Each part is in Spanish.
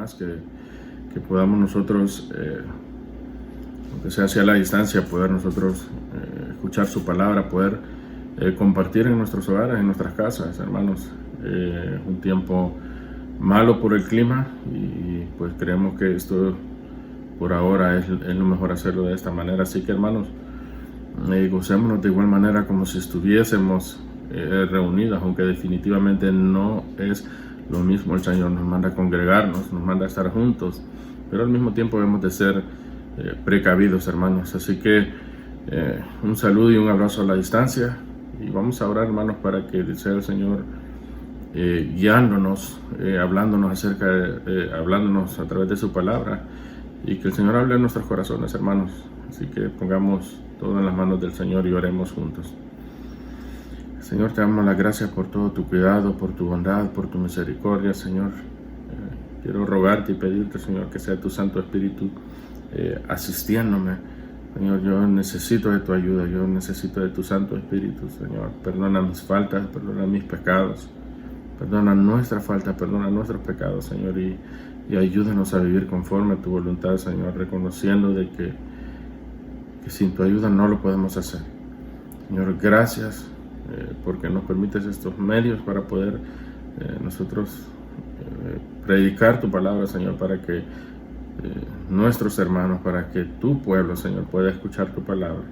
más, que podamos nosotros, aunque sea hacia la distancia, poder nosotros escuchar su palabra, poder compartir en nuestros hogares, en nuestras casas, hermanos. Un tiempo malo por el clima y pues creemos que esto por ahora es lo mejor hacerlo de esta manera. Así que, hermanos, gocémonos de igual manera como si estuviésemos reunidos, aunque definitivamente no es lo mismo. El Señor nos manda a congregarnos, nos manda a estar juntos, pero al mismo tiempo debemos de ser precavidos, hermanos. Así que un saludo y un abrazo a la distancia, y vamos a orar, hermanos, para que sea el Señor guiándonos, hablándonos hablándonos a través de su palabra, y que el Señor hable en nuestros corazones, hermanos. Así que pongamos todo en las manos del Señor y oremos juntos. Señor, te damos las gracias por todo tu cuidado, por tu bondad, por tu misericordia, Señor. Quiero rogarte y pedirte, Señor, que sea tu Santo Espíritu asistiéndome. Señor, yo necesito de tu ayuda, yo necesito de tu Santo Espíritu, Señor. Perdona mis faltas, perdona mis pecados, perdona nuestra falta, perdona nuestros pecados, Señor, y ayúdanos a vivir conforme a tu voluntad, Señor, reconociendo de que sin tu ayuda no lo podemos hacer. Señor, gracias porque nos permites estos medios para poder nosotros predicar tu palabra, Señor, para que nuestros hermanos, para que tu pueblo, Señor, pueda escuchar tu palabra.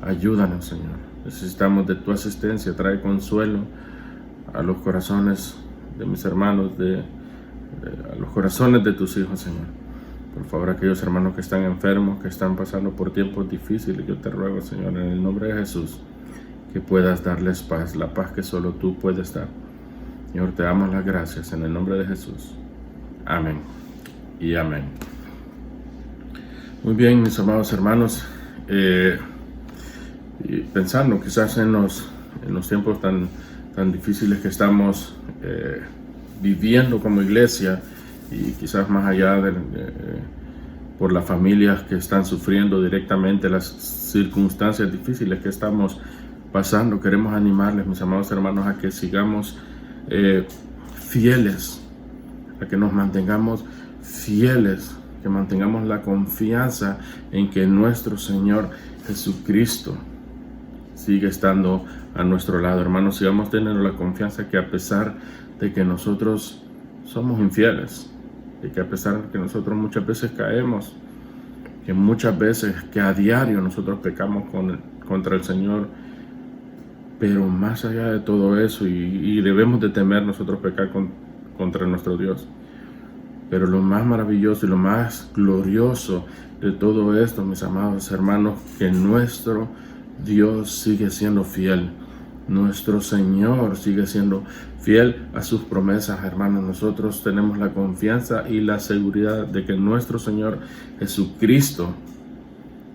Ayúdanos, Señor. Necesitamos de tu asistencia. Trae consuelo a los corazones de mis hermanos, a los corazones de tus hijos, Señor. Por favor, aquellos hermanos que están enfermos, que están pasando por tiempos difíciles, yo te ruego, Señor, en el nombre de Jesús, que puedas darles paz, la paz que solo tú puedes dar. Señor, te damos las gracias en el nombre de Jesús. Amén y amén. Muy bien, mis amados hermanos, y pensando quizás en los tiempos tan difíciles que estamos viviendo como iglesia, y quizás más allá por las familias que están sufriendo directamente las circunstancias difíciles que estamos pasando, queremos animarles, mis amados hermanos, a que sigamos fieles, a que nos mantengamos fieles, que mantengamos la confianza en que nuestro Señor Jesucristo sigue estando a nuestro lado. Hermanos, sigamos teniendo la confianza que a pesar de que nosotros somos infieles, de que a pesar de que nosotros muchas veces caemos, que muchas veces, que a diario nosotros pecamos contra el Señor, pero más allá de todo eso, y debemos de temer nosotros pecar contra nuestro Dios. Pero lo más maravilloso y lo más glorioso de todo esto, mis amados hermanos, que nuestro Dios sigue siendo fiel. Nuestro Señor sigue siendo fiel a sus promesas, hermanos. Nosotros tenemos la confianza y la seguridad de que nuestro Señor Jesucristo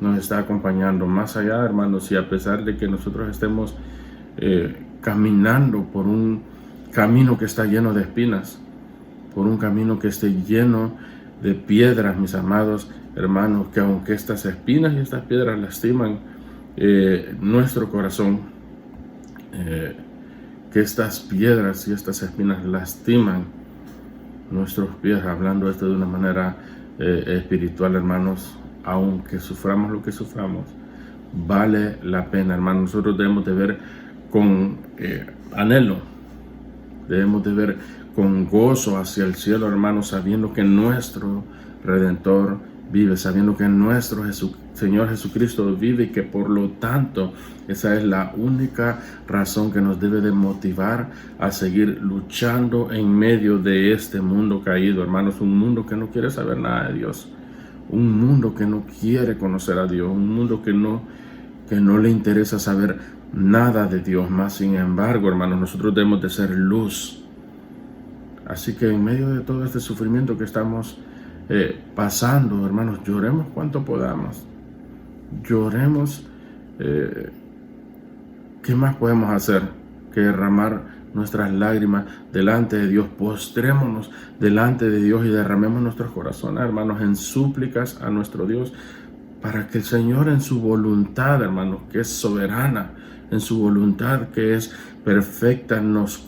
nos está acompañando. Más allá, hermanos, y a pesar de que nosotros estemos caminando por un camino que está lleno de espinas, por un camino que esté lleno de piedras, mis amados hermanos, que aunque estas espinas y estas piedras lastiman nuestro corazón, que estas piedras y estas espinas lastiman nuestros pies, hablando esto de una manera espiritual, hermanos, aunque suframos lo que suframos, vale la pena, hermanos. Nosotros debemos de ver con anhelo, debemos de ver con gozo hacia el cielo, hermanos, sabiendo que nuestro Redentor vive, sabiendo que nuestro Señor Jesucristo vive, y que por lo tanto esa es la única razón que nos debe de motivar a seguir luchando en medio de este mundo caído, hermanos. Un mundo que no quiere saber nada de Dios, un mundo que no quiere conocer a Dios, un mundo que no le interesa saber nada de Dios. Más sin embargo, hermanos, nosotros debemos de ser luz. Así que en medio de todo este sufrimiento que estamos pasando, hermanos, lloremos cuanto podamos. Lloremos. ¿Qué más podemos hacer que derramar nuestras lágrimas delante de Dios? Postrémonos delante de Dios y derramemos nuestros corazones, hermanos, en súplicas a nuestro Dios, para que el Señor, en su voluntad, hermanos, que es soberana, en su voluntad que es perfecta, Él nos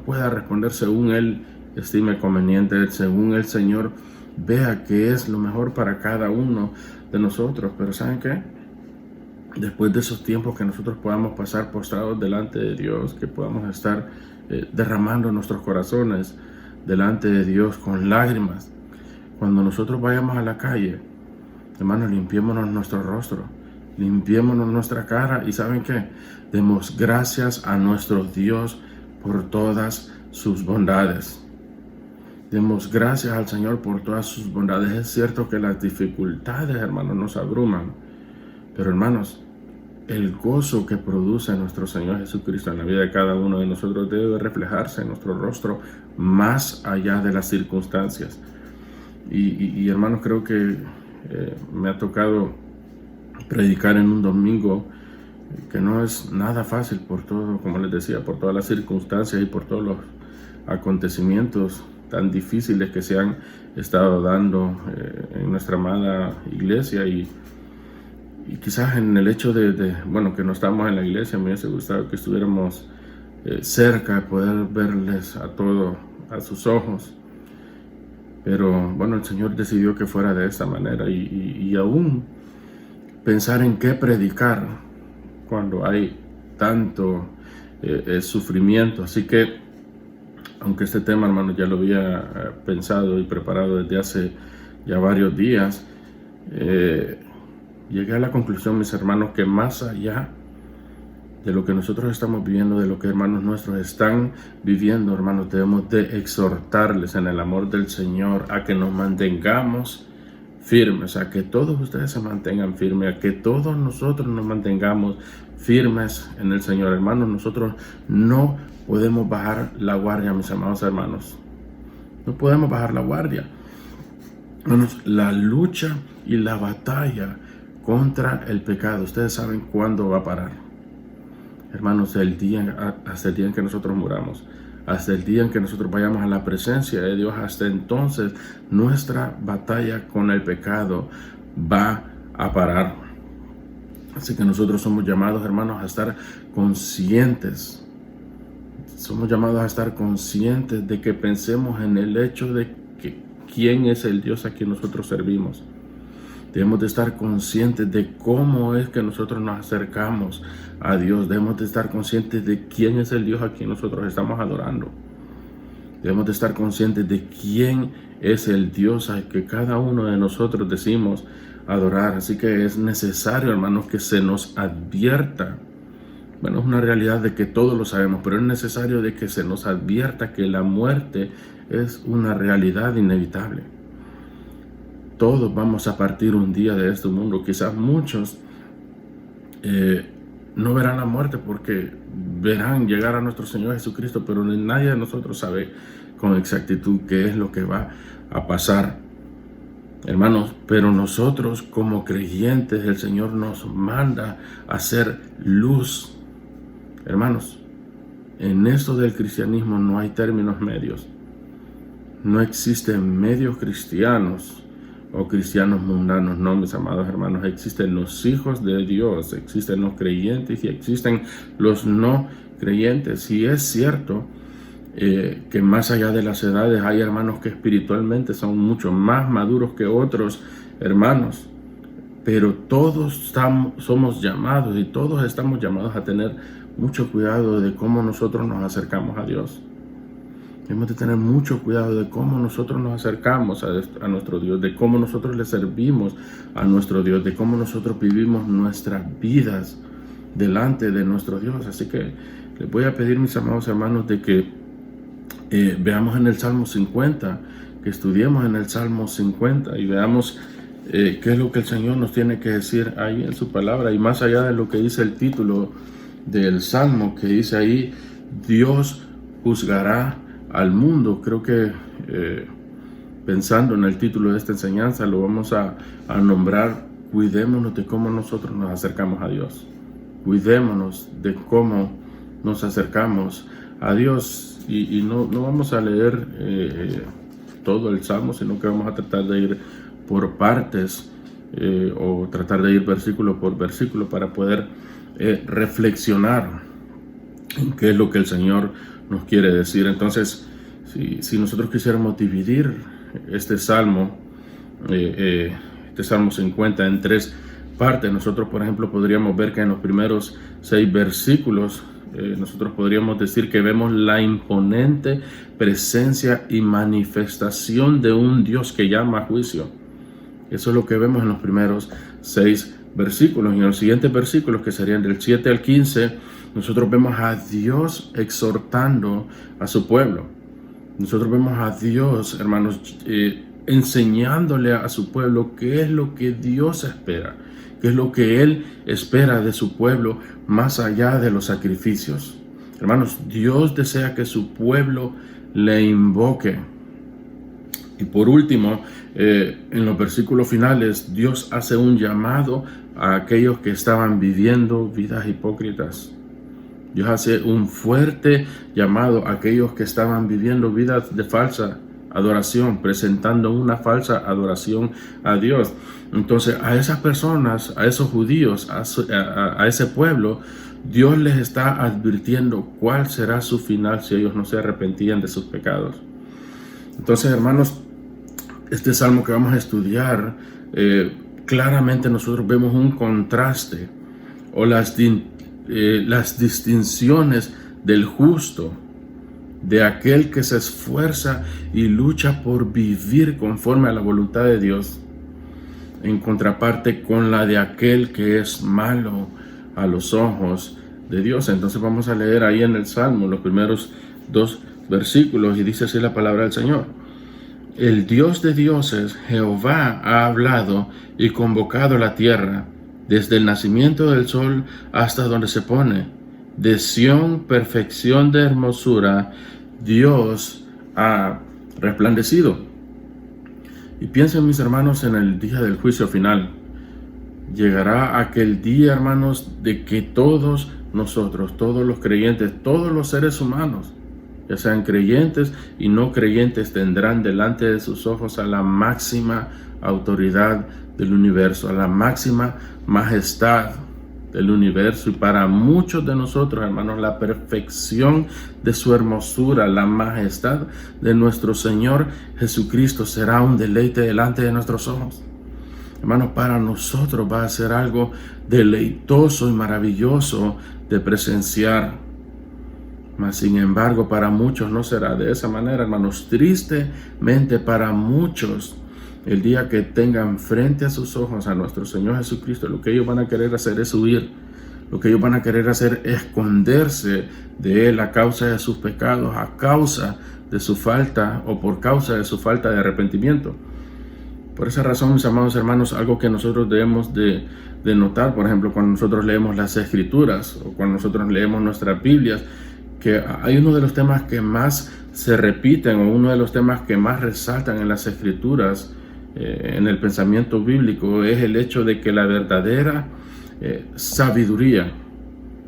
pueda responder según Él estime conveniente, según el Señor vea que es lo mejor para cada uno de nosotros. Pero ¿saben qué? Después de esos tiempos que nosotros podamos pasar postrados delante de Dios, que podamos estar derramando nuestros corazones delante de Dios con lágrimas, cuando nosotros vayamos a la calle, hermanos, limpiémonos nuestro rostro, limpiémonos nuestra cara, y ¿saben qué? Demos gracias a nuestro Dios por todas sus bondades. Demos gracias al Señor por todas sus bondades. Es cierto que las dificultades, hermanos, nos abruman, pero hermanos, el gozo que produce nuestro Señor Jesucristo en la vida de cada uno de nosotros debe reflejarse en nuestro rostro más allá de las circunstancias. Y hermanos, creo que me ha tocado predicar en un domingo que no es nada fácil por todo, como les decía, por todas las circunstancias y por todos los acontecimientos tan difíciles que se han estado dando en nuestra amada iglesia, y quizás en el hecho de que no estamos en la iglesia, me hubiese gustado que estuviéramos cerca, de poder verles a todos a sus ojos. Pero bueno, el Señor decidió que fuera de esta manera, y aún pensar en qué predicar cuando hay tanto sufrimiento. Así que, aunque este tema, hermanos, ya lo había pensado y preparado desde hace ya varios días, llegué a la conclusión, mis hermanos, que más allá de lo que nosotros estamos viviendo, de lo que hermanos nuestros están viviendo, hermanos, debemos de exhortarles en el amor del Señor a que nos mantengamos firmes, a que todos ustedes se mantengan firmes, a que todos nosotros nos mantengamos firmes en el Señor. Hermanos, nosotros no podemos bajar la guardia, mis amados hermanos. No podemos bajar la guardia. Hermanos, la lucha y la batalla contra el pecado, ustedes saben cuándo va a parar. Hermanos, hasta el día en que nosotros muramos, hasta el día en que nosotros vayamos a la presencia de Dios, hasta entonces nuestra batalla con el pecado va a parar. Así que nosotros somos llamados, hermanos, a estar conscientes. Somos llamados a estar conscientes de que pensemos en el hecho de que quién es el Dios a quien nosotros servimos. Debemos de estar conscientes de cómo es que nosotros nos acercamos a Dios. Debemos de estar conscientes de quién es el Dios a quien nosotros estamos adorando. Debemos de estar conscientes de quién es el Dios al que cada uno de nosotros decimos adorar. Así que es necesario, hermanos, que se nos advierta. Bueno, es una realidad de que todos lo sabemos, pero es necesario de que se nos advierta que la muerte es una realidad inevitable. Todos vamos a partir un día de este mundo. Quizás muchos no verán la muerte porque verán llegar a nuestro Señor Jesucristo, pero nadie de nosotros sabe con exactitud qué es lo que va a pasar, hermanos. Pero nosotros, como creyentes, el Señor nos manda a hacer luz. Hermanos, en esto del cristianismo no hay términos medios. No existen medios cristianos o cristianos mundanos, no, mis amados hermanos. Existen los hijos de Dios, existen los creyentes y existen los no creyentes. Y es cierto que más allá de las edades hay hermanos que espiritualmente son mucho más maduros que otros hermanos, pero todos somos llamados y todos estamos llamados a tener mucho cuidado de cómo nosotros nos acercamos a Dios. Debemos de tener mucho cuidado de cómo nosotros nos acercamos a nuestro Dios, de cómo nosotros le servimos a nuestro Dios, de cómo nosotros vivimos nuestras vidas delante de nuestro Dios. Así que les voy a pedir, mis amados hermanos, de que veamos en el Salmo 50, que estudiemos en el Salmo 50 y veamos qué es lo que el Señor nos tiene que decir ahí en su palabra. Y más allá de lo que dice el título del Salmo, que dice ahí, Dios juzgará al mundo. Creo que pensando en el título de esta enseñanza, lo vamos a nombrar: cuidémonos de cómo nosotros nos acercamos a Dios. Cuidémonos de cómo nos acercamos a Dios. Y no vamos a leer todo el Salmo, sino que vamos a tratar de ir por partes o tratar de ir versículo por versículo para poder reflexionar en qué es lo que el Señor nos quiere decir. Entonces, Si nosotros quisiéramos dividir este Salmo 50 en 3 partes, nosotros por ejemplo podríamos ver que en los primeros 6 versículos nosotros podríamos decir que vemos la imponente presencia y manifestación de un Dios que llama a juicio. Eso es lo que vemos en los primeros 6 versículos. Y en los siguientes versículos, que serían del 7 al 15, nosotros vemos a Dios exhortando a su pueblo. Nosotros vemos a Dios, hermanos, enseñándole a su pueblo qué es lo que Dios espera, qué es lo que Él espera de su pueblo más allá de los sacrificios. Hermanos, Dios desea que su pueblo le invoque. Y por último, en los versículos finales, Dios hace un llamado a aquellos que estaban viviendo vidas hipócritas. Dios hace un fuerte llamado a aquellos que estaban viviendo vidas de falsa adoración, presentando una falsa adoración a Dios. Entonces, a esas personas, a esos judíos, a ese pueblo, Dios les está advirtiendo cuál será su final si ellos no se arrepentían de sus pecados. Entonces, hermanos, este salmo que vamos a estudiar, claramente nosotros vemos un contraste o las distinciones del justo, de aquel que se esfuerza y lucha por vivir conforme a la voluntad de Dios, en contraparte con la de aquel que es malo a los ojos de Dios. Entonces vamos a leer ahí en el Salmo los primeros 2 versículos y dice así la palabra del Señor. El Dios de dioses, Jehová, ha hablado y convocado la tierra, desde el nacimiento del sol hasta donde se pone. De Sión, perfección de hermosura, Dios ha resplandecido. Y piensen, mis hermanos, en el día del juicio final. Llegará aquel día, hermanos, de que todos nosotros, todos los creyentes, todos los seres humanos, ya sean creyentes y no creyentes, tendrán delante de sus ojos a la máxima autoridad del universo, a la máxima majestad del universo. Y para muchos de nosotros, hermanos, la perfección de su hermosura, la majestad de nuestro Señor Jesucristo será un deleite delante de nuestros ojos. Hermanos, para nosotros va a ser algo deleitoso y maravilloso de presenciar. Mas sin embargo, para muchos no será de esa manera, hermanos. Tristemente, para muchos, el día que tengan frente a sus ojos a nuestro Señor Jesucristo, lo que ellos van a querer hacer es huir. Lo que ellos van a querer hacer es esconderse de Él a causa de sus pecados, a causa de su falta o por causa de su falta de arrepentimiento. Por esa razón, mis amados hermanos, algo que nosotros debemos de notar, por ejemplo, cuando nosotros leemos las Escrituras o cuando nosotros leemos nuestras Biblias, que hay uno de los temas que más se repiten o uno de los temas que más resaltan en las Escrituras, en el pensamiento bíblico, es el hecho de que la verdadera sabiduría,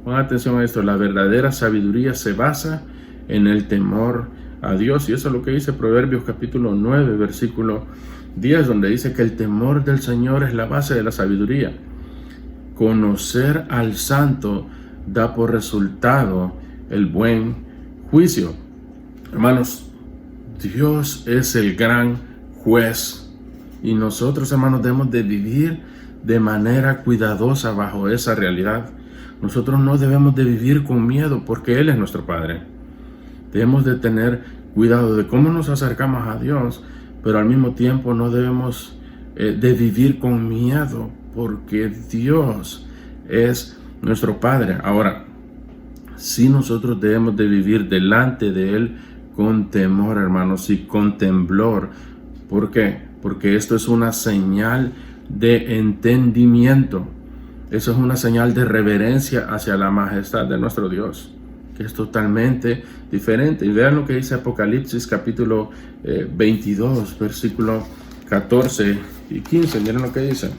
pongan atención a esto, la verdadera sabiduría se basa en el temor a Dios. Y eso es lo que dice Proverbios capítulo 9, versículo 10, donde dice que el temor del Señor es la base de la sabiduría. Conocer al santo da por resultado el buen juicio. Hermanos, Dios es el gran juez y nosotros, hermanos, debemos de vivir de manera cuidadosa bajo esa realidad. Nosotros no debemos de vivir con miedo porque Él es nuestro Padre. Debemos de tener cuidado de cómo nos acercamos a Dios, pero al mismo tiempo no debemos de vivir con miedo porque Dios es nuestro Padre. Ahora, sí nosotros debemos de vivir delante de Él con temor, hermanos, y con temblor. ¿Por qué? Porque esto es una señal de entendimiento. Eso es una señal de reverencia hacia la majestad de nuestro Dios, que es totalmente diferente. Y vean lo que dice Apocalipsis capítulo 22, versículo 14 y 15. Miren lo que dice.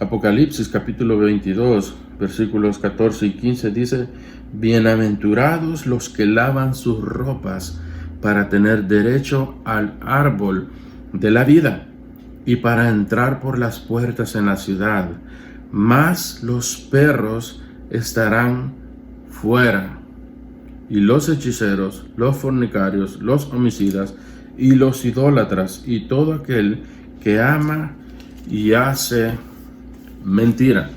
Apocalipsis capítulo 22, versículos 14 y 15 dice: bienaventurados los que lavan sus ropas para tener derecho al árbol de la vida y para entrar por las puertas en la ciudad. Mas los perros estarán fuera. y los hechiceros, los fornicarios, los homicidas y los idólatras y todo aquel que ama y hace mentira.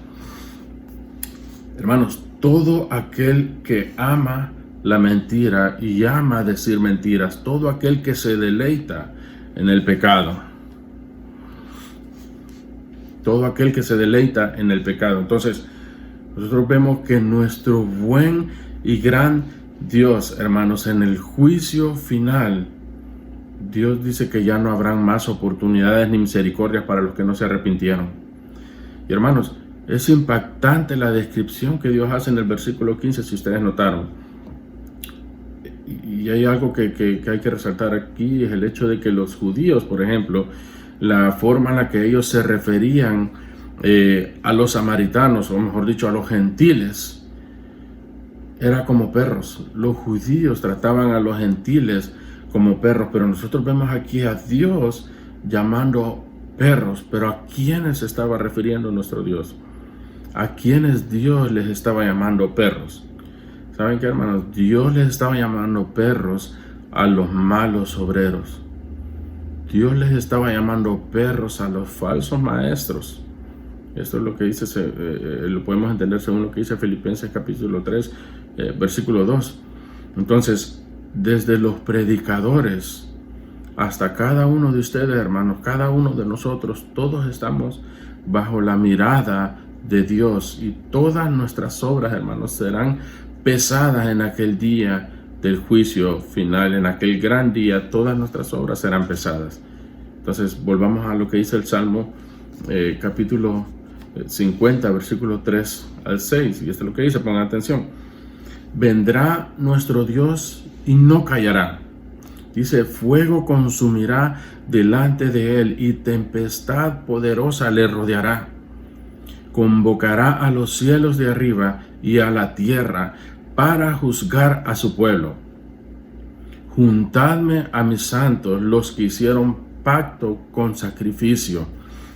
Hermanos, todo aquel que ama la mentira y ama decir mentiras, todo aquel que se deleita en el pecado, todo aquel que se deleita en el pecado. Entonces, nosotros vemos que nuestro buen y gran Dios, hermanos, en el juicio final, Dios dice que ya no habrán más oportunidades ni misericordias para los que no se arrepintieron. Y hermanos, es impactante la descripción que Dios hace en el versículo 15, si ustedes notaron. Y hay algo que hay que resaltar aquí, es el hecho de que los judíos, por ejemplo, la forma en la que ellos se referían a los samaritanos, o mejor dicho, a los gentiles, era como perros. Los judíos trataban a los gentiles como perros, pero nosotros vemos aquí a Dios llamando perros. Pero ¿a quiénes se estaba refiriendo nuestro Dios? ¿A quiénes Dios les estaba llamando perros? ¿Saben qué, hermanos? Dios les estaba llamando perros a los malos obreros. Dios les estaba llamando perros a los falsos maestros. Esto es lo que dice, lo podemos entender según lo que dice Filipenses capítulo 3, versículo 2. Entonces, desde los predicadores hasta cada uno de ustedes, hermanos, cada uno de nosotros, todos estamos bajo la mirada de Dios, y todas nuestras obras, hermanos, serán pesadas en aquel día del juicio final. En aquel gran día todas nuestras obras serán pesadas. Entonces volvamos a lo que dice el Salmo capítulo 50, versículo 3 al 6, y esto es lo que dice, pongan atención. Vendrá nuestro Dios y no callará. Dice, fuego consumirá delante de él y tempestad poderosa le rodeará. Convocará a los cielos de arriba y a la tierra para juzgar a su pueblo. Juntadme a mis santos, los que hicieron pacto con sacrificio,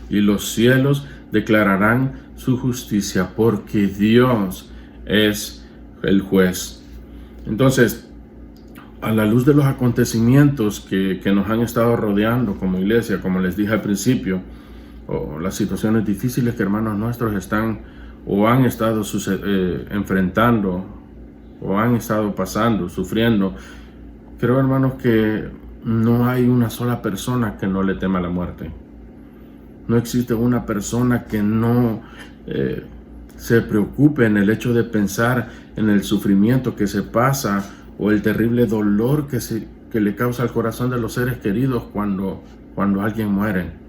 y los cielos declararán su justicia, porque Dios es el juez. Entonces, a la luz de los acontecimientos que nos han estado rodeando como iglesia, como les dije al principio, o las situaciones difíciles que hermanos nuestros están o han estado enfrentando o han estado pasando, sufriendo, creo, hermanos, que no hay una sola persona que no le tema la muerte. No existe una persona que no se preocupe en el hecho de pensar en el sufrimiento que se pasa o el terrible dolor que le causa al corazón de los seres queridos cuando alguien muere.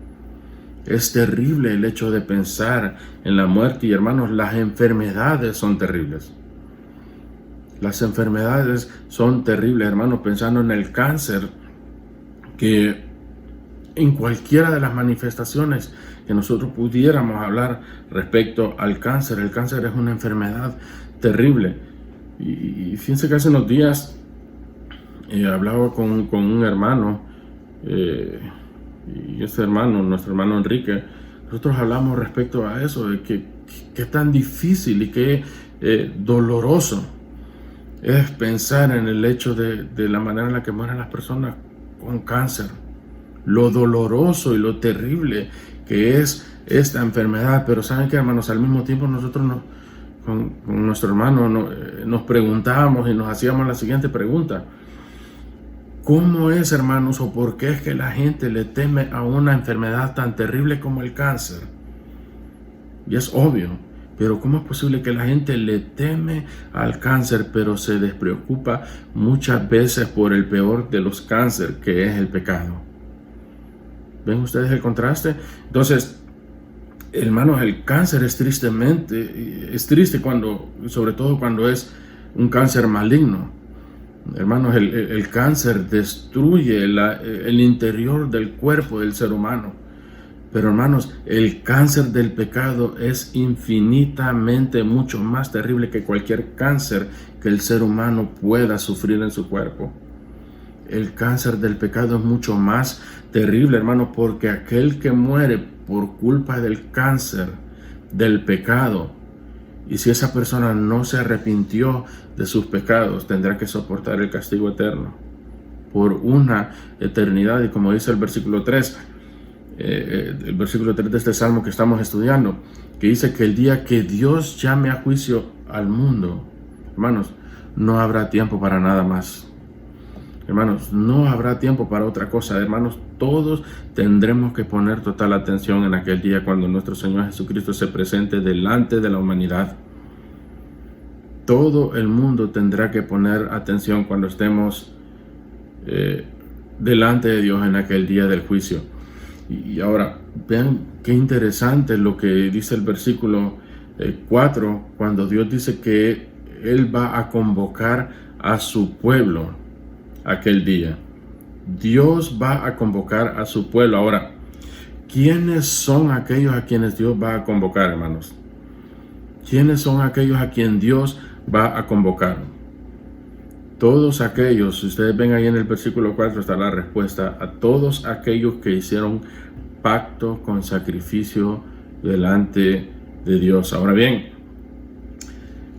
Es terrible el hecho de pensar en la muerte, y hermanos, las enfermedades son terribles. Las enfermedades son terribles, hermanos, pensando en el cáncer, que en cualquiera de las manifestaciones que nosotros pudiéramos hablar respecto al cáncer, el cáncer es una enfermedad terrible. Y fíjense que hace unos días hablaba con un hermano, y ese hermano, nuestro hermano Enrique, nosotros hablamos respecto a eso, de qué tan difícil y qué doloroso es pensar en el hecho de la manera en la que mueren las personas con cáncer, lo doloroso y lo terrible que es esta enfermedad. Pero ¿saben qué, hermanos? Al mismo tiempo nosotros con nuestro hermano nos preguntábamos y nos hacíamos la siguiente pregunta: ¿cómo es, hermanos, o por qué es que la gente le teme a una enfermedad tan terrible como el cáncer? Y es obvio, pero ¿cómo es posible que la gente le teme al cáncer, pero se despreocupa muchas veces por el peor de los cánceres, que es el pecado? ¿Ven ustedes el contraste? Entonces, hermanos, el cáncer es triste sobre todo cuando es un cáncer maligno. Hermanos, el cáncer destruye el interior del cuerpo del ser humano. Pero, hermanos, el cáncer del pecado es infinitamente mucho más terrible que cualquier cáncer que el ser humano pueda sufrir en su cuerpo. El cáncer del pecado es mucho más terrible, hermanos, porque aquel que muere por culpa del cáncer del pecado Y si esa persona no se arrepintió de sus pecados, tendrá que soportar el castigo eterno por una eternidad. Y como dice el versículo 3, de este salmo que estamos estudiando, que dice que el día que Dios llame a juicio al mundo, hermanos, no habrá tiempo para nada más. Hermanos, no habrá tiempo para otra cosa. Hermanos, todos tendremos que poner total atención en aquel día cuando nuestro Señor Jesucristo se presente delante de la humanidad. Todo el mundo tendrá que poner atención cuando estemos delante de Dios en aquel día del juicio. Y ahora, vean qué interesante lo que dice el versículo 4, cuando Dios dice que Él va a convocar a su pueblo aquel día. Dios va a convocar a su pueblo. Ahora, ¿quiénes son aquellos a quienes Dios va a convocar, hermanos? ¿Quiénes son aquellos a quien Dios va a convocar? Todos aquellos, si ustedes ven ahí en el versículo 4 está la respuesta, a todos aquellos que hicieron pacto con sacrificio delante de Dios. Ahora bien,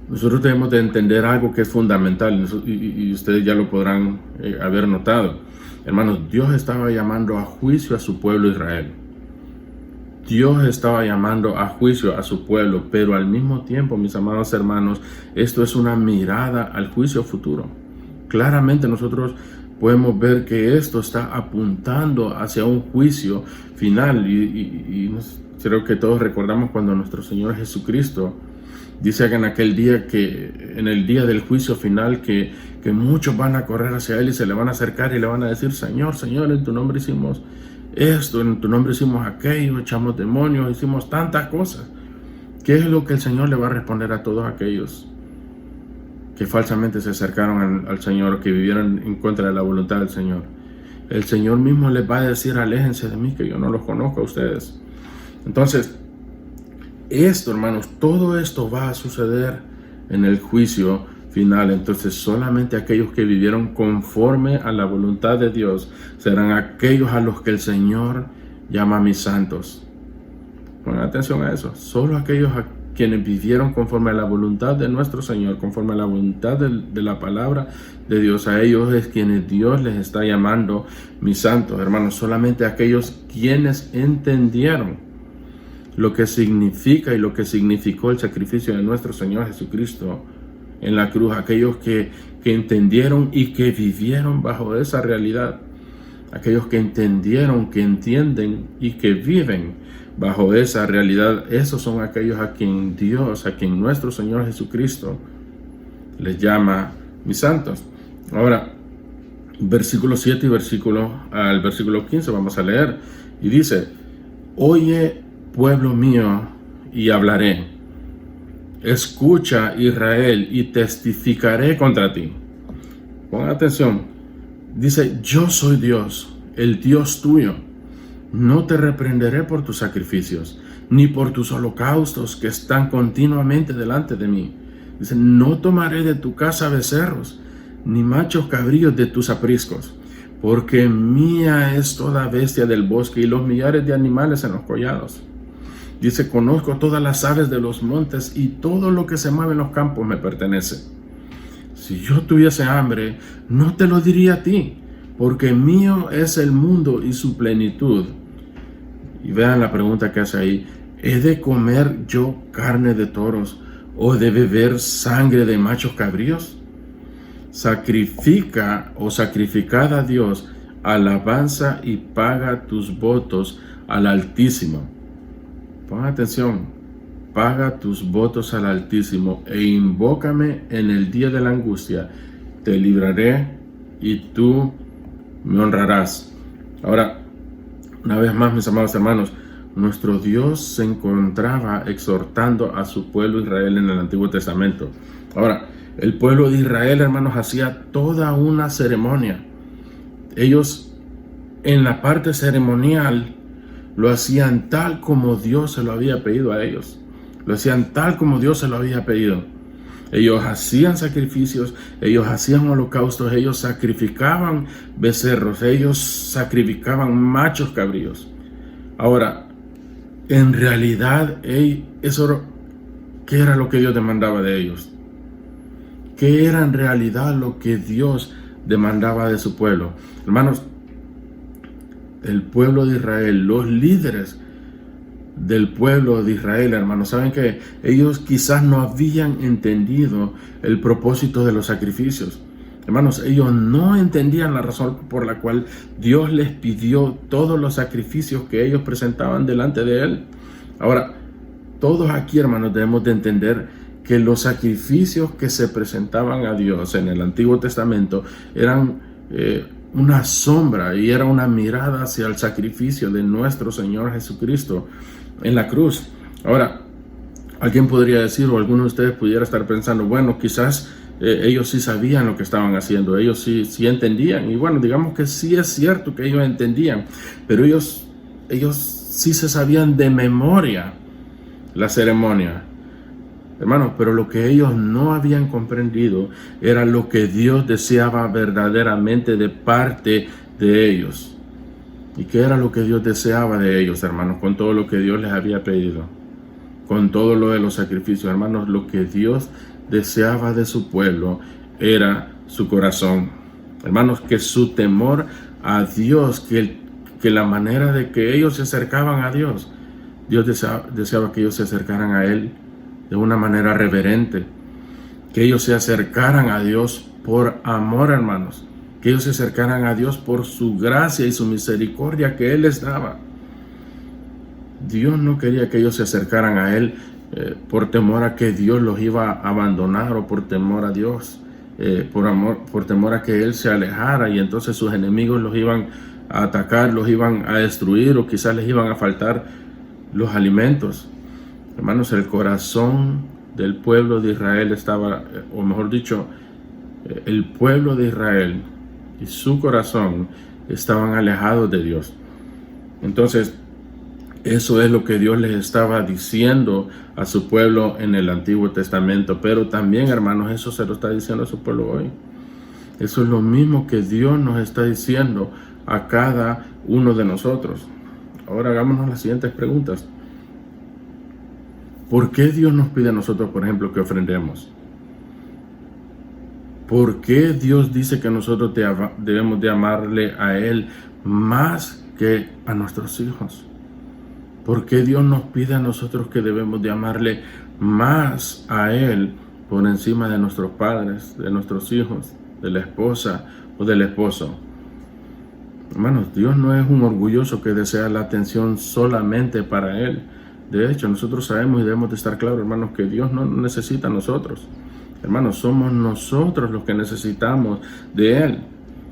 nosotros debemos de entender algo que es fundamental y ustedes ya lo podrán haber notado. Hermanos, Dios estaba llamando a juicio a su pueblo Israel. Dios estaba llamando a juicio a su pueblo, pero al mismo tiempo, mis amados hermanos, esto es una mirada al juicio futuro. Claramente nosotros podemos ver que esto está apuntando hacia un juicio final y creo que todos recordamos cuando nuestro Señor Jesucristo dice que en aquel día, que en el día del juicio final, que muchos van a correr hacia Él y se le van a acercar y le van a decir: Señor, Señor, en tu nombre hicimos esto, en tu nombre hicimos aquello, echamos demonios, hicimos tantas cosas. ¿Qué es lo que el Señor le va a responder a todos aquellos que falsamente se acercaron al Señor, que vivieron en contra de la voluntad del Señor? El Señor mismo les va a decir: aléjense de mí, que yo no los conozco a ustedes. Entonces, esto, hermanos, todo esto va a suceder en el juicio final. Entonces, solamente aquellos que vivieron conforme a la voluntad de Dios serán aquellos a los que el Señor llama mis santos. Pongan atención a eso. Solo aquellos a quienes vivieron conforme a la voluntad de nuestro Señor, conforme a la voluntad de la palabra de Dios, a ellos es quienes Dios les está llamando mis santos, hermanos. Solamente aquellos quienes entendieron lo que significa y lo que significó el sacrificio de nuestro Señor Jesucristo en la cruz, aquellos que entendieron y que vivieron bajo esa realidad, aquellos que entendieron, que entienden y que viven bajo esa realidad, esos son aquellos a quien Dios, a quien nuestro Señor Jesucristo les llama mis santos. Ahora, versículo 7 y al versículo 15 vamos a leer, y dice: oye, pueblo mío, y hablaré. Escucha, Israel, y testificaré contra ti. Pongan atención. Dice: yo soy Dios, el Dios tuyo. No te reprenderé por tus sacrificios, ni por tus holocaustos que están continuamente delante de mí. Dice: no tomaré de tu casa becerros, ni machos cabríos de tus apriscos, porque mía es toda bestia del bosque y los millares de animales en los collados. Dice: conozco todas las aves de los montes y todo lo que se mueve en los campos me pertenece. Si yo tuviese hambre, no te lo diría a ti, porque mío es el mundo y su plenitud. Y vean la pregunta que hace ahí: ¿he de comer yo carne de toros o de beber sangre de machos cabríos? Sacrifica o sacrificad a Dios alabanza y paga tus votos al Altísimo. Pon atención: paga tus votos al Altísimo e invócame en el día de la angustia. Te libraré y tú me honrarás. Ahora, una vez más, mis amados hermanos, nuestro Dios se encontraba exhortando a su pueblo Israel en el Antiguo Testamento. Ahora, el pueblo de Israel, hermanos, hacía toda una ceremonia. Ellos, en la parte ceremonial, lo hacían tal como Dios se lo había pedido a ellos. Lo hacían tal como Dios se lo había pedido. Ellos hacían sacrificios, ellos hacían holocaustos, ellos sacrificaban becerros, ellos sacrificaban machos cabríos. Ahora, en realidad, eso ¿Qué era lo que Dios demandaba de ellos? ¿Qué era en realidad lo que Dios demandaba de su pueblo? Hermanos, el pueblo de Israel, los líderes del pueblo de Israel, hermanos, saben que ellos quizás no habían entendido el propósito de los sacrificios. Hermanos, ellos no entendían la razón por la cual Dios les pidió todos los sacrificios que ellos presentaban delante de Él. Ahora, todos aquí, hermanos, debemos de entender que los sacrificios que se presentaban a Dios en el Antiguo Testamento eran una sombra y era una mirada hacia el sacrificio de nuestro Señor Jesucristo en la cruz. Ahora, alguien podría decir, o alguno de ustedes pudiera estar pensando, bueno, quizás ellos sí sabían lo que estaban haciendo, ellos sí entendían, y bueno, digamos que sí es cierto que ellos entendían, pero ellos sí se sabían de memoria la ceremonia. Hermanos, pero lo que ellos no habían comprendido era lo que Dios deseaba verdaderamente de parte de ellos. ¿Y qué era lo que Dios deseaba de ellos, hermanos? Con todo lo que Dios les había pedido, con todo lo de los sacrificios, hermanos, lo que Dios deseaba de su pueblo era su corazón. Hermanos, que su temor a Dios, que la manera de que ellos se acercaban a Dios, Dios deseaba que ellos se acercaran a Él de una manera reverente, que ellos se acercaran a Dios por amor, hermanos, que ellos se acercaran a Dios por su gracia y su misericordia que Él les daba. Dios no quería que ellos se acercaran a Él por temor a que Dios los iba a abandonar, o por temor a Dios, por temor a que Él se alejara y entonces sus enemigos los iban a atacar, los iban a destruir, o quizás les iban a faltar los alimentos. Hermanos, el corazón del pueblo de Israel estaba, o mejor dicho, el pueblo de Israel y su corazón estaban alejados de Dios. Entonces, eso es lo que Dios les estaba diciendo a su pueblo en el Antiguo Testamento, pero también, hermanos, eso se lo está diciendo a su pueblo hoy. Eso es lo mismo que Dios nos está diciendo a cada uno de nosotros. Ahora hagámonos las siguientes preguntas. ¿Por qué Dios nos pide a nosotros, por ejemplo, que ofrendemos? ¿Por qué Dios dice que nosotros debemos de amarle a Él más que a nuestros hijos? ¿Por qué Dios nos pide a nosotros que debemos de amarle más a Él por encima de nuestros padres, de nuestros hijos, de la esposa o del esposo? Hermanos, Dios no es un orgulloso que desea la atención solamente para Él. De hecho, nosotros sabemos y debemos de estar claros, hermanos, que Dios no necesita a nosotros. Hermanos, somos nosotros los que necesitamos de Él.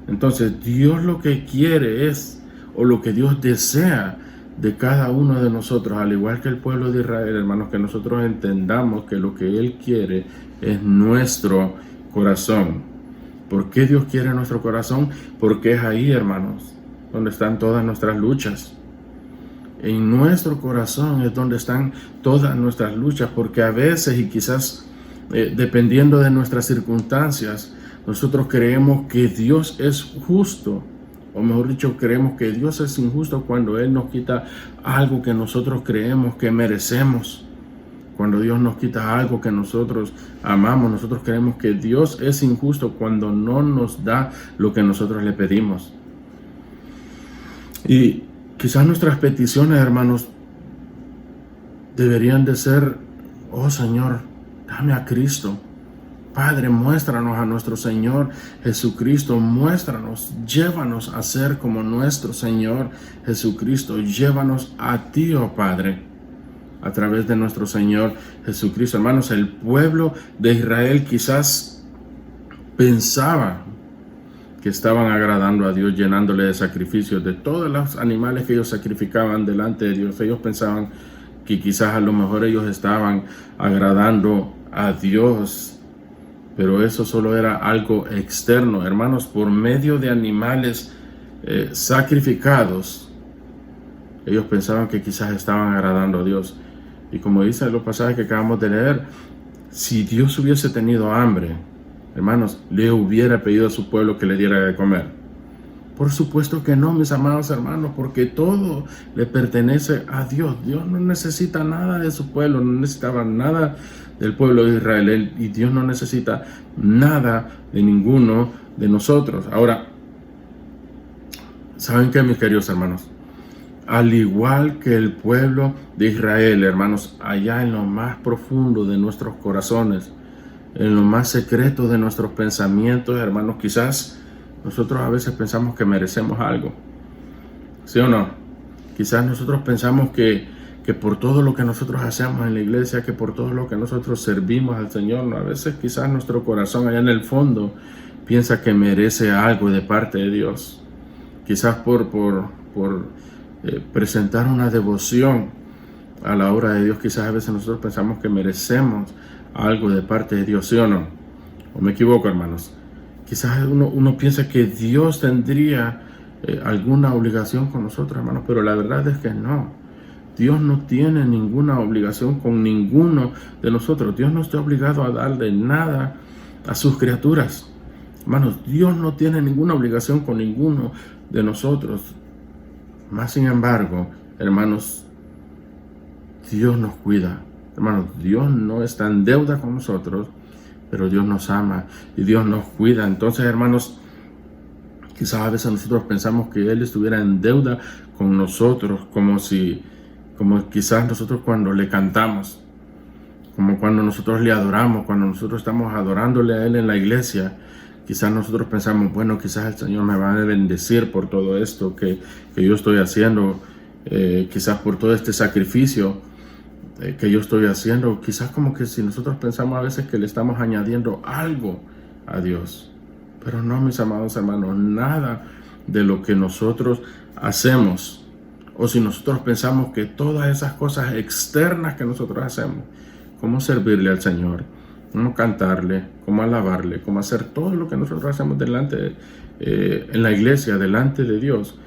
Entonces, Dios lo que quiere es, o lo que Dios desea de cada uno de nosotros, al igual que el pueblo de Israel, hermanos, que nosotros entendamos que lo que Él quiere es nuestro corazón. ¿Por qué Dios quiere nuestro corazón? Porque es ahí, hermanos, donde están todas nuestras luchas. En nuestro corazón es donde están todas nuestras luchas, porque a veces, y quizás dependiendo de nuestras circunstancias, nosotros creemos que Dios es justo, o mejor dicho, creemos que Dios es injusto cuando Él nos quita algo que nosotros creemos que merecemos. Cuando Dios nos quita algo que nosotros amamos, nosotros creemos que Dios es injusto cuando no nos da lo que nosotros le pedimos. Y quizás nuestras peticiones, hermanos, deberían de ser: oh Señor, dame a Cristo. Padre, muéstranos a nuestro Señor Jesucristo, muéstranos, llévanos a ser como nuestro Señor Jesucristo, llévanos a ti, oh Padre, a través de nuestro Señor Jesucristo. Hermanos, el pueblo de Israel quizás pensaba que estaban agradando a Dios, llenándole de sacrificios, de todos los animales que ellos sacrificaban delante de Dios. Ellos pensaban que quizás a lo mejor ellos estaban agradando a Dios, pero eso solo era algo externo. Hermanos, por medio de animales sacrificados, ellos pensaban que quizás estaban agradando a Dios. Y como dice los pasajes que acabamos de leer, si Dios hubiese tenido hambre, hermanos, le hubiera pedido a su pueblo que le diera de comer. Por supuesto que no, mis amados hermanos, porque todo le pertenece a Dios. Dios no necesita nada de su pueblo, no necesitaba nada del pueblo de Israel, y Dios no necesita nada de ninguno de nosotros. Ahora, ¿saben qué, mis queridos hermanos? Al igual que el pueblo de Israel, hermanos, allá en lo más profundo de nuestros corazones, en lo más secreto de nuestros pensamientos, hermanos, quizás nosotros a veces pensamos que merecemos algo, ¿sí o no? Quizás nosotros pensamos que por todo lo que nosotros hacemos en la iglesia, que por todo lo que nosotros servimos al Señor, ¿no? A veces quizás nuestro corazón allá en el fondo piensa que merece algo de parte de Dios. Quizás por presentar una devoción a la obra de Dios, quizás a veces nosotros pensamos que merecemos algo de parte de Dios, ¿sí o no? ¿O me equivoco, hermanos? Quizás uno piensa que Dios tendría alguna obligación con nosotros, hermanos, pero la verdad es que no. Dios no tiene ninguna obligación con ninguno de nosotros. Dios no está obligado a darle nada a sus criaturas. Hermanos, Dios no tiene ninguna obligación con ninguno de nosotros. Más sin embargo, hermanos, Dios nos cuida. Hermanos, Dios no está en deuda con nosotros, pero Dios nos ama y Dios nos cuida. Entonces, hermanos, quizás a veces nosotros pensamos que Él estuviera en deuda con nosotros, como quizás nosotros cuando le cantamos, como cuando nosotros le adoramos, cuando nosotros estamos adorándole a Él en la iglesia. Quizás nosotros pensamos, bueno, quizás el Señor me va a bendecir por todo esto que yo estoy haciendo, quizás por todo este sacrificio que yo estoy haciendo. Quizás como que si nosotros pensamos a veces que le estamos añadiendo algo a Dios. Pero no, mis amados hermanos, nada de lo que nosotros hacemos, o si nosotros pensamos que todas esas cosas externas que nosotros hacemos, como servirle al Señor, como cantarle, como alabarle, como hacer todo lo que nosotros hacemos en la iglesia, delante de Dios,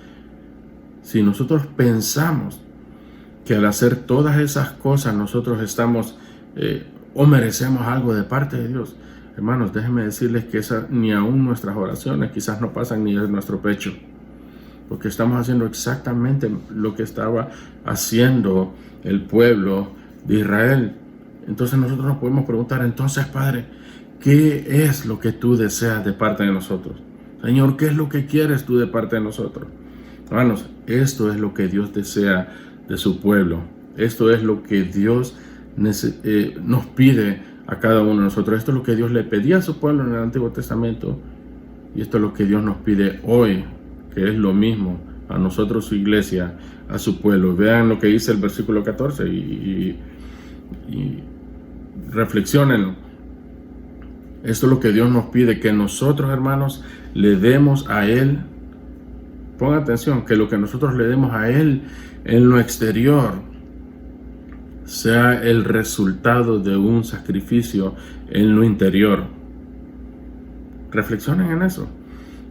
si nosotros pensamos que al hacer todas esas cosas nosotros estamos o merecemos algo de parte de Dios, hermanos, déjenme decirles que ni aún nuestras oraciones quizás no pasan ni en nuestro pecho, porque estamos haciendo exactamente lo que estaba haciendo el pueblo de Israel. Entonces nosotros nos podemos preguntar, entonces, Padre, ¿qué es lo que tú deseas de parte de nosotros? Señor, ¿qué es lo que quieres tú de parte de nosotros? Hermanos, esto es lo que Dios desea de su pueblo. Esto es lo que Dios nos pide a cada uno de nosotros. Esto es lo que Dios le pedía a su pueblo en el Antiguo Testamento. Y esto es lo que Dios nos pide hoy, que es lo mismo a nosotros, su iglesia, a su pueblo. Vean lo que dice el versículo 14 y reflexionenlo. Esto es lo que Dios nos pide, que nosotros, hermanos, le demos a Él. Pongan atención, que lo que nosotros le demos a Él en lo exterior sea el resultado de un sacrificio en lo interior. Reflexionen en eso.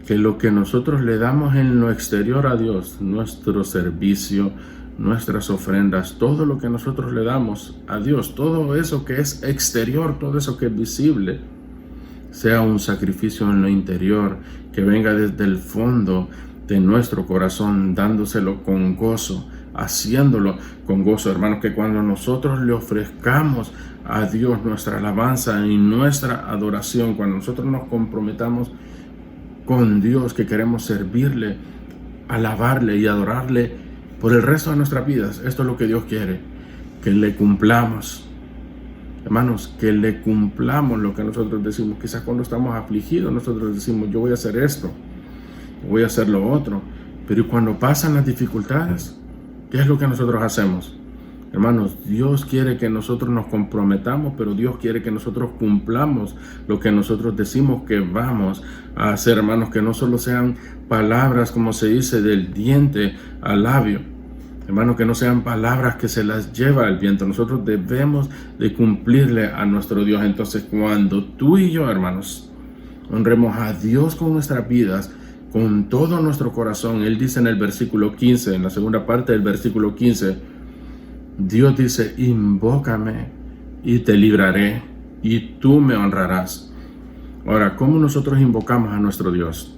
Que lo que nosotros le damos en lo exterior a Dios, nuestro servicio, nuestras ofrendas, todo lo que nosotros le damos a Dios, todo eso que es exterior, todo eso que es visible, sea un sacrificio en lo interior, que venga desde el fondo de nuestro corazón, dándoselo con gozo, haciéndolo con gozo, hermanos, que cuando nosotros le ofrezcamos a Dios nuestra alabanza y nuestra adoración, cuando nosotros nos comprometamos con Dios, que queremos servirle, alabarle y adorarle por el resto de nuestras vidas, esto es lo que Dios quiere, que le cumplamos. Hermanos, que le cumplamos lo que nosotros decimos. Quizás cuando estamos afligidos nosotros decimos, yo voy a hacer esto, voy a hacer lo otro, pero cuando pasan las dificultades, ¿qué es lo que nosotros hacemos? Hermanos, Dios quiere que nosotros nos comprometamos, pero Dios quiere que nosotros cumplamos lo que nosotros decimos que vamos a hacer, hermanos, que no solo sean palabras, como se dice, del diente al labio, hermanos, que no sean palabras que se las lleva el viento. Nosotros debemos de cumplirle a nuestro Dios. Entonces, cuando tú y yo, hermanos, honremos a Dios con nuestras vidas, con todo nuestro corazón, Él dice en el versículo 15, en la segunda parte del versículo 15, Dios dice, invócame y te libraré y tú me honrarás. Ahora, ¿cómo nosotros invocamos a nuestro Dios?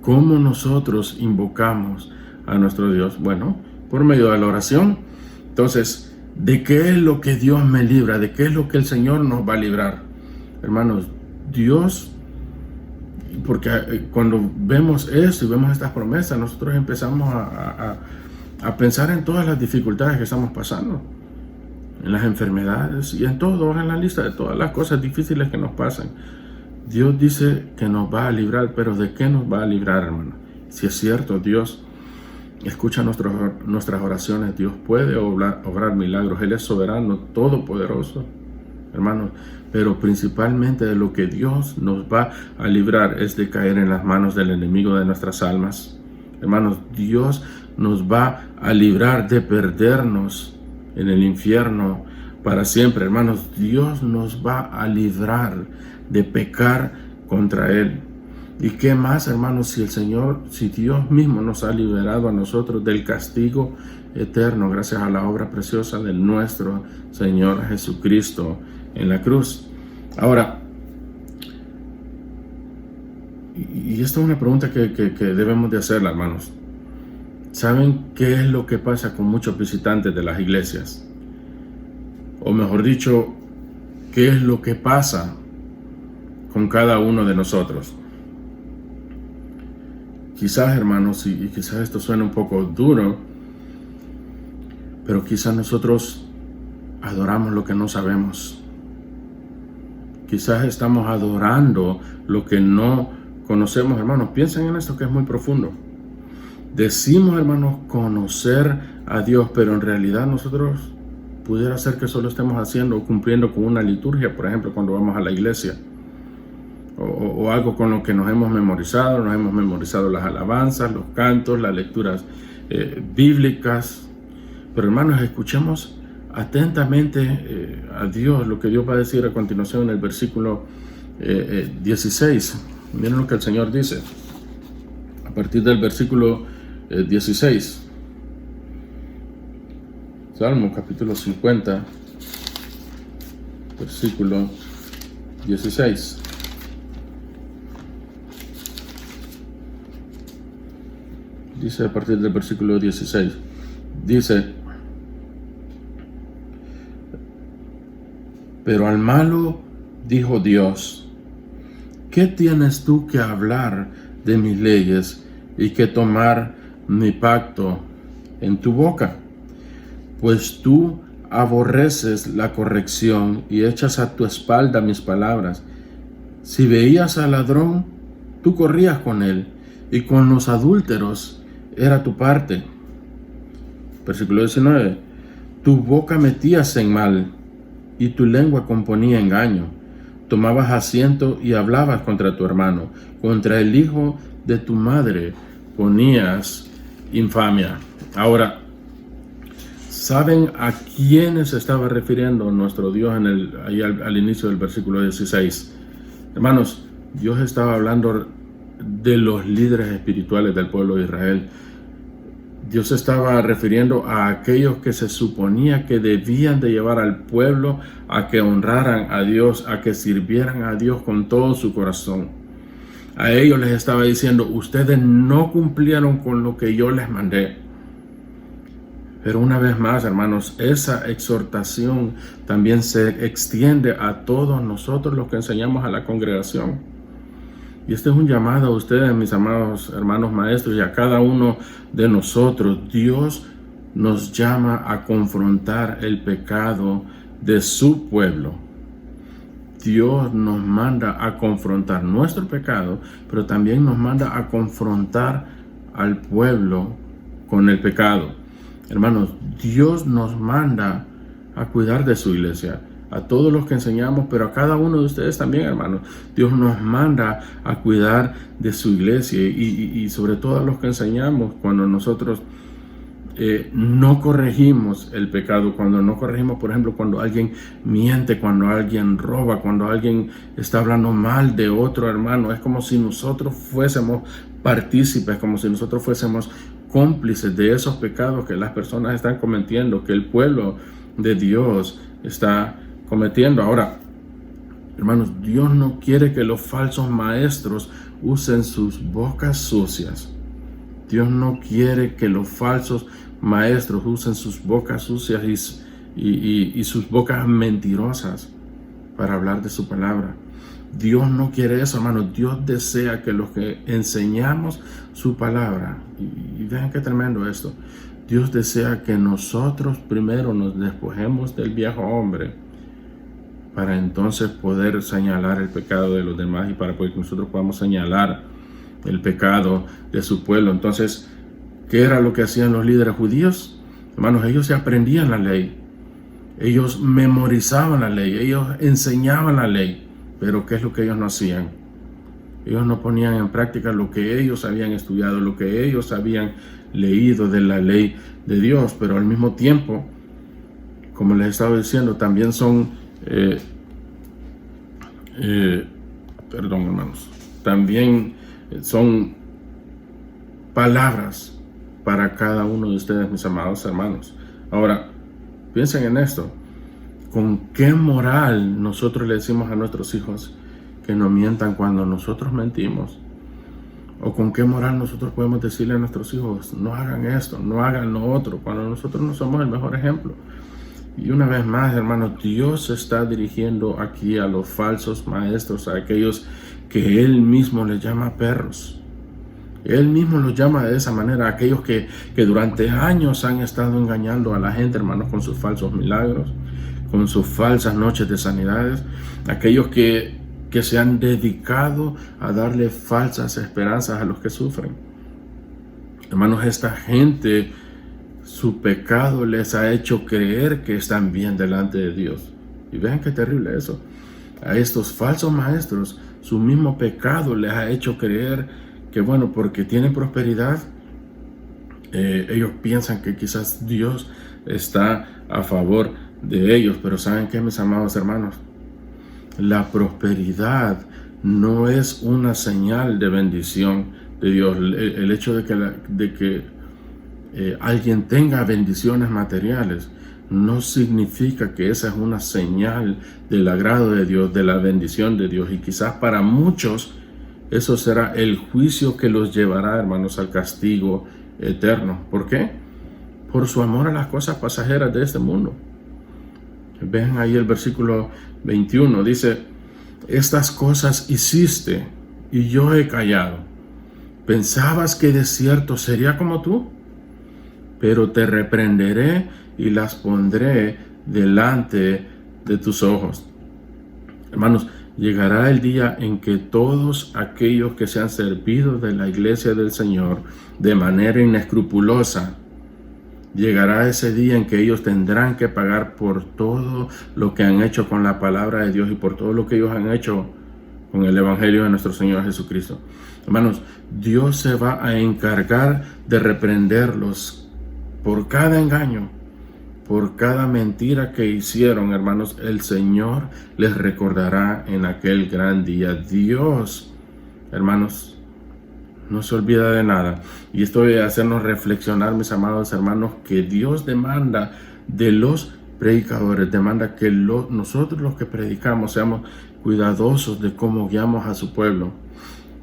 ¿Cómo nosotros invocamos a nuestro Dios? Bueno, por medio de la oración. Entonces, ¿de qué es lo que Dios me libra? ¿De qué es lo que el Señor nos va a librar? Hermanos, Dios, porque cuando vemos esto y vemos estas promesas, nosotros empezamos a pensar en todas las dificultades que estamos pasando, en las enfermedades y en todo, en la lista de todas las cosas difíciles que nos pasan. Dios dice que nos va a librar, pero ¿de qué nos va a librar, hermano? Si es cierto, Dios escucha nuestras oraciones, Dios puede obrar milagros, Él es soberano, todopoderoso, hermanos, pero principalmente de lo que Dios nos va a librar es de caer en las manos del enemigo de nuestras almas. Hermanos, Dios nos va a librar de perdernos en el infierno para siempre. Hermanos, Dios nos va a librar de pecar contra Él. ¿Y qué más, hermanos? Si Dios mismo nos ha liberado a nosotros del castigo eterno gracias a la obra preciosa de nuestro Señor Jesucristo en la cruz. Ahora, y esta es una pregunta que debemos de hacerla, hermanos. ¿Saben qué es lo que pasa con muchos visitantes de las iglesias? O mejor dicho, ¿qué es lo que pasa con cada uno de nosotros? Quizás, hermanos, y quizás esto suene un poco duro, pero quizás nosotros adoramos lo que no sabemos. Quizás estamos adorando lo que no conocemos, hermanos. Piensen en esto que es muy profundo. Decimos, hermanos, conocer a Dios, pero en realidad nosotros pudiera ser que solo estemos haciendo o cumpliendo con una liturgia, por ejemplo, cuando vamos a la iglesia. O algo con lo que nos hemos memorizado las alabanzas, los cantos, las lecturas bíblicas. Pero hermanos, escuchemos atentamente a Dios, lo que Dios va a decir a continuación en el versículo 16. Miren lo que el Señor dice, a partir del versículo 16. Salmo capítulo 50, versículo 16. Dice a partir del versículo 16, dice: pero al malo dijo Dios: ¿qué tienes tú que hablar de mis leyes y que tomar mi pacto en tu boca? Pues tú aborreces la corrección y echas a tu espalda mis palabras. Si veías al ladrón, tú corrías con él, y con los adúlteros era tu parte. Versículo 19. Tu boca metías en mal, y tu lengua componía engaño. Tomabas asiento y hablabas contra tu hermano, contra el hijo de tu madre ponías infamia. Ahora, ¿saben a quién se estaba refiriendo nuestro Dios ahí al inicio del versículo 16? Hermanos, Dios estaba hablando de los líderes espirituales del pueblo de Israel. Dios estaba refiriendo a aquellos que se suponía que debían de llevar al pueblo a que honraran a Dios, a que sirvieran a Dios con todo su corazón. A ellos les estaba diciendo: ustedes no cumplieron con lo que yo les mandé. Pero una vez más, hermanos, esa exhortación también se extiende a todos nosotros los que enseñamos a la congregación. Y este es un llamado a ustedes, mis amados hermanos maestros, y a cada uno de nosotros. Dios nos llama a confrontar el pecado de su pueblo. Dios nos manda a confrontar nuestro pecado, pero también nos manda a confrontar al pueblo con el pecado. Hermanos, Dios nos manda a cuidar de su iglesia, a todos los que enseñamos, pero a cada uno de ustedes también, hermanos. Dios nos manda a cuidar de su iglesia y sobre todo a los que enseñamos. Cuando nosotros no corregimos el pecado, cuando no corregimos, por ejemplo, cuando alguien miente, cuando alguien roba, cuando alguien está hablando mal de otro hermano, es como si nosotros fuésemos partícipes, como si nosotros fuésemos cómplices de esos pecados que las personas están cometiendo, que el pueblo de Dios está cometiendo. Ahora, hermanos, Dios no quiere que los falsos maestros usen sus bocas sucias. Dios no quiere que los falsos maestros usen sus bocas sucias y sus bocas mentirosas para hablar de su palabra. Dios no quiere eso, hermanos. Dios desea que los que enseñamos su palabra, y vean qué tremendo esto, Dios desea que nosotros primero nos despojemos del viejo hombre para entonces poder señalar el pecado de los demás y para que nosotros podamos señalar el pecado de su pueblo. Entonces, ¿qué era lo que hacían los líderes judíos? Hermanos, ellos se aprendían la ley, ellos memorizaban la ley, ellos enseñaban la ley, pero ¿qué es lo que ellos no hacían? Ellos no ponían en práctica lo que ellos habían estudiado, lo que ellos habían leído de la ley de Dios, pero al mismo tiempo, como les estaba diciendo, también son perdón, hermanos, también son palabras para cada uno de ustedes, mis amados hermanos. Ahora, piensen en esto. ¿Con qué moral nosotros le decimos a nuestros hijos que no mientan cuando nosotros mentimos? ¿O con qué moral nosotros podemos decirle a nuestros hijos, no hagan esto, no hagan lo otro, cuando nosotros no somos el mejor ejemplo? Y una vez más, hermanos, Dios está dirigiendo aquí a los falsos maestros, a aquellos que Él mismo les llama perros. Él mismo los llama de esa manera, a aquellos que durante años han estado engañando a la gente, hermanos, con sus falsos milagros, con sus falsas noches de sanidades, aquellos que se han dedicado a darle falsas esperanzas a los que sufren. Hermanos, esta gente, su pecado les ha hecho creer que están bien delante de Dios. Y vean qué terrible eso. A estos falsos maestros, su mismo pecado les ha hecho creer que, bueno, porque tienen prosperidad, ellos piensan que quizás Dios está a favor de ellos. Pero ¿saben qué, mis amados hermanos? La prosperidad no es una señal de bendición de Dios. El hecho de que alguien tenga bendiciones materiales no significa que esa es una señal del agrado de Dios, de la bendición de Dios. Y quizás para muchos eso será el juicio que los llevará, hermanos, al castigo eterno. ¿Por qué? Por su amor a las cosas pasajeras de este mundo. Ven ahí el versículo 21, dice: estas cosas hiciste y yo he callado. ¿Pensabas que de cierto sería como tú? Pero te reprenderé y las pondré delante de tus ojos. Hermanos, llegará el día en que todos aquellos que se han servido de la iglesia del Señor de manera inescrupulosa, llegará ese día en que ellos tendrán que pagar por todo lo que han hecho con la palabra de Dios y por todo lo que ellos han hecho con el evangelio de nuestro Señor Jesucristo. Hermanos, Dios se va a encargar de reprenderlos por cada engaño, por cada mentira que hicieron. Hermanos, el Señor les recordará en aquel gran día. Dios, hermanos, no se olvida de nada. Y esto debe hacernos reflexionar, mis amados hermanos, que Dios demanda de los predicadores, demanda que nosotros los que predicamos seamos cuidadosos de cómo guiamos a su pueblo.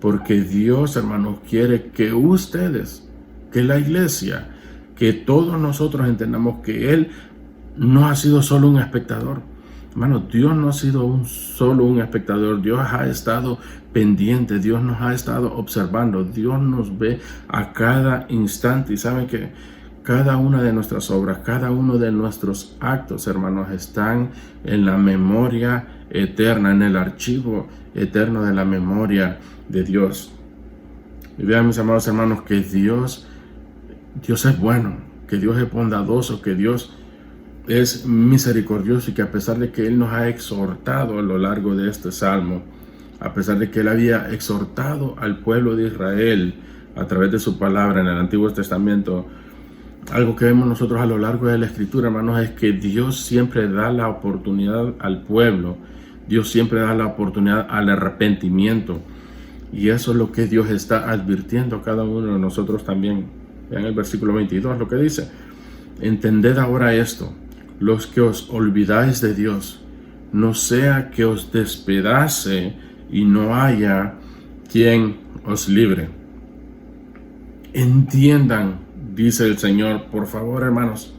Porque Dios, hermanos, quiere que ustedes, que la iglesia, que todos nosotros entendamos que Él no ha sido solo un espectador. Hermanos, Dios no ha sido solo un espectador. Dios ha estado pendiente, Dios nos ha estado observando, Dios nos ve a cada instante. Y saben que cada una de nuestras obras, cada uno de nuestros actos, hermanos, están en la memoria eterna, en el archivo eterno de la memoria de Dios. Y vean, mis amados hermanos, que Dios es bueno, que Dios es bondadoso, que Dios es misericordioso, y que a pesar de que Él nos ha exhortado a lo largo de este salmo, a pesar de que Él había exhortado al pueblo de Israel a través de su palabra en el Antiguo Testamento, algo que vemos nosotros a lo largo de la Escritura, hermanos, es que Dios siempre da la oportunidad al pueblo, Dios siempre da la oportunidad al arrepentimiento, y eso es lo que Dios está advirtiendo a cada uno de nosotros también. Vean el versículo 22, lo que dice: entended ahora esto, los que os olvidáis de Dios, no sea que os despedace y no haya quien os libre. Entiendan, dice el Señor, por favor, hermanos,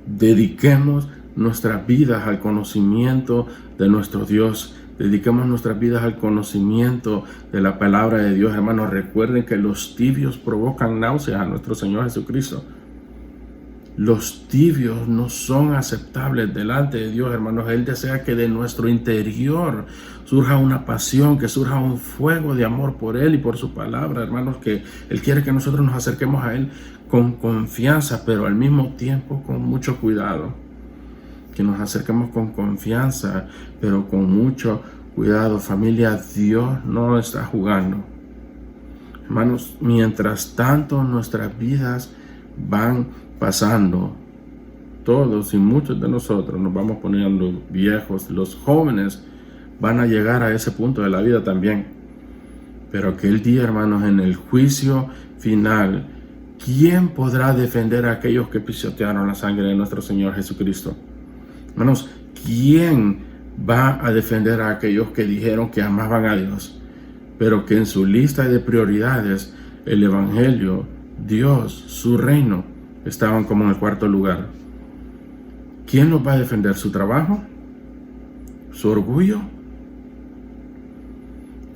dediquemos nuestras vidas al conocimiento de nuestro Dios. Dediquemos nuestras vidas al conocimiento de la palabra de Dios, hermanos. Recuerden que los tibios provocan náuseas a nuestro Señor Jesucristo. Los tibios no son aceptables delante de Dios, hermanos. Él desea que de nuestro interior surja una pasión, que surja un fuego de amor por Él y por su palabra, hermanos, que Él quiere que nosotros nos acerquemos a Él con confianza, pero al mismo tiempo con mucho cuidado. Que nos acerquemos con confianza, pero con mucho cuidado. Familia, Dios no está jugando. Hermanos, mientras tanto nuestras vidas van pasando, todos y muchos de nosotros nos vamos poniendo viejos. Los jóvenes van a llegar a ese punto de la vida también. Pero aquel día, hermanos, en el juicio final, ¿quién podrá defender a aquellos que pisotearon la sangre de nuestro Señor Jesucristo? Hermanos, ¿quién va a defender a aquellos que dijeron que amaban a Dios, pero que en su lista de prioridades el Evangelio, Dios, su reino, estaban como en el cuarto lugar? ¿Quién los va a defender? ¿Su trabajo? ¿Su orgullo?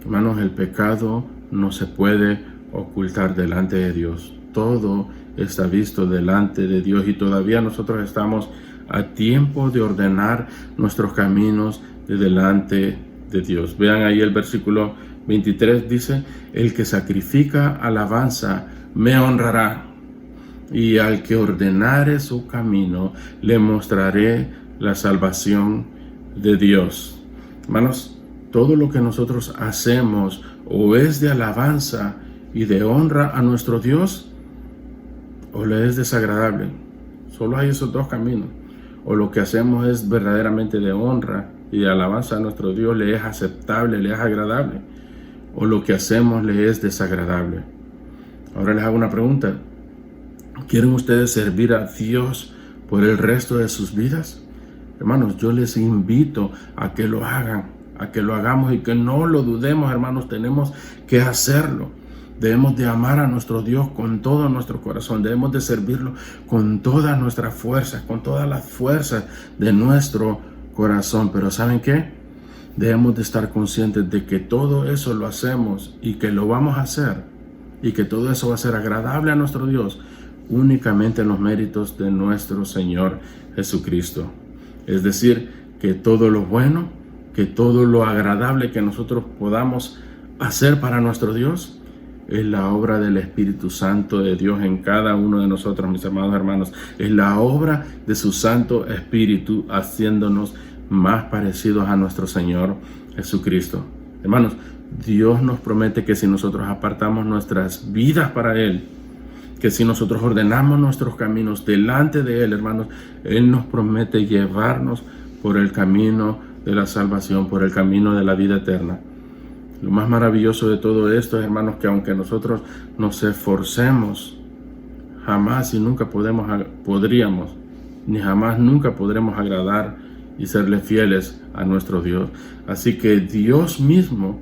Hermanos, el pecado no se puede ocultar delante de Dios. Todo está visto delante de Dios y todavía nosotros estamos a tiempo de ordenar nuestros caminos de delante de Dios. Vean ahí el versículo 23, dice: el que sacrifica alabanza me honrará, y al que ordenare su camino le mostraré la salvación de Dios. Hermanos, todo lo que nosotros hacemos o es de alabanza y de honra a nuestro Dios, o le es desagradable. Solo hay esos dos caminos. O lo que hacemos es verdaderamente de honra y de alabanza a nuestro Dios, le es aceptable, le es agradable, o lo que hacemos le es desagradable. Ahora les hago una pregunta: ¿quieren ustedes servir a Dios por el resto de sus vidas? Hermanos, yo les invito a que lo hagan, a que lo hagamos y que no lo dudemos, hermanos. Tenemos que hacerlo. Debemos de amar a nuestro Dios con todo nuestro corazón. Debemos de servirlo con todas nuestras fuerzas, con todas las fuerzas de nuestro corazón. Pero ¿saben qué? Debemos de estar conscientes de que todo eso lo hacemos y que lo vamos a hacer, y que todo eso va a ser agradable a nuestro Dios únicamente en los méritos de nuestro Señor Jesucristo. Es decir, que todo lo bueno, que todo lo agradable que nosotros podamos hacer para nuestro Dios es la obra del Espíritu Santo de Dios en cada uno de nosotros, mis amados hermanos. Es la obra de su Santo Espíritu haciéndonos más parecidos a nuestro Señor Jesucristo. Hermanos, Dios nos promete que si nosotros apartamos nuestras vidas para Él, que si nosotros ordenamos nuestros caminos delante de Él, hermanos, Él nos promete llevarnos por el camino de la salvación, por el camino de la vida eterna. Lo más maravilloso de todo esto, hermanos, que aunque nosotros nos esforcemos, jamás y nunca podríamos, ni jamás nunca podremos agradar y serle fieles a nuestro Dios. Así que Dios mismo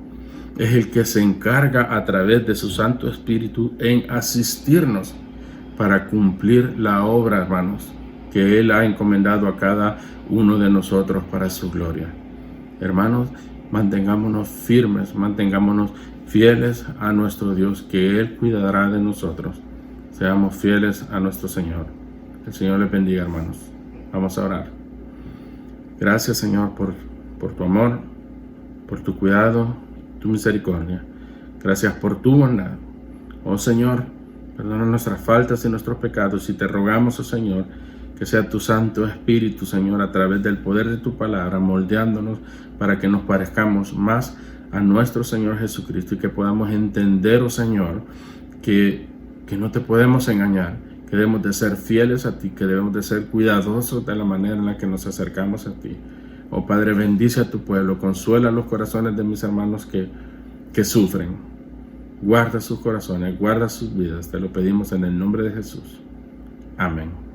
es el que se encarga a través de su Santo Espíritu en asistirnos para cumplir la obra, hermanos, que Él ha encomendado a cada uno de nosotros para su gloria. Hermanos, mantengámonos firmes, mantengámonos fieles a nuestro Dios, que Él cuidará de nosotros. Seamos fieles a nuestro Señor. El Señor les bendiga, hermanos. Vamos a orar. Gracias, Señor, por tu amor, por tu cuidado, tu misericordia. Gracias por tu bondad. Oh Señor, perdona nuestras faltas y nuestros pecados, y te rogamos, oh Señor, que sea tu Santo Espíritu, Señor, a través del poder de tu palabra, moldeándonos para que nos parezcamos más a nuestro Señor Jesucristo, y que podamos entender, oh Señor, que no te podemos engañar, que debemos de ser fieles a ti, que debemos de ser cuidadosos de la manera en la que nos acercamos a ti. Oh Padre, bendice a tu pueblo, consuela los corazones de mis hermanos que sufren. Guarda sus corazones, guarda sus vidas. Te lo pedimos en el nombre de Jesús. Amén.